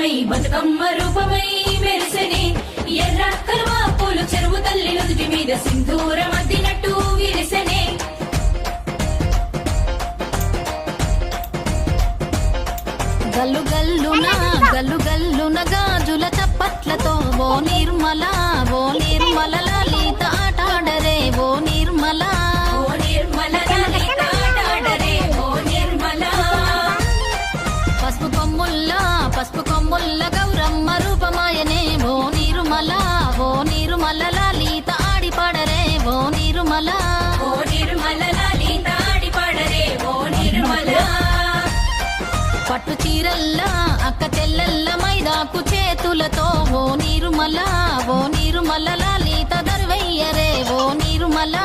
రూపమై బతుకమ్మ రూపమై మెరిసెనే ఎర్ర కలువ పూలు చెరువు తల్లి నుదుటి మీద సింధూరం అద్దినట్టు విరిసెనే గల్లు గల్లున గాజుల చప్పట్లతో ఓ నిర్మల లలిత ఆటాడరే ఓ నిర్మల లలిత ఆటాడరే ఓ నిర్మల పసుపు కొమ్ముల్ల గౌరమ్మ రూపమాయనే ఓ నిర్మల లలిత ఆడి పాడరే ఓ నిర్మల లలిత ఆడి పాడరే ఓ నిర్మల పట్టు చీరల్లా అక్క చెల్లెల్ల మైదాకు చేతులతో ఓ నిర్మల లలిత దర్వయ్యరే ఓ నిర్మల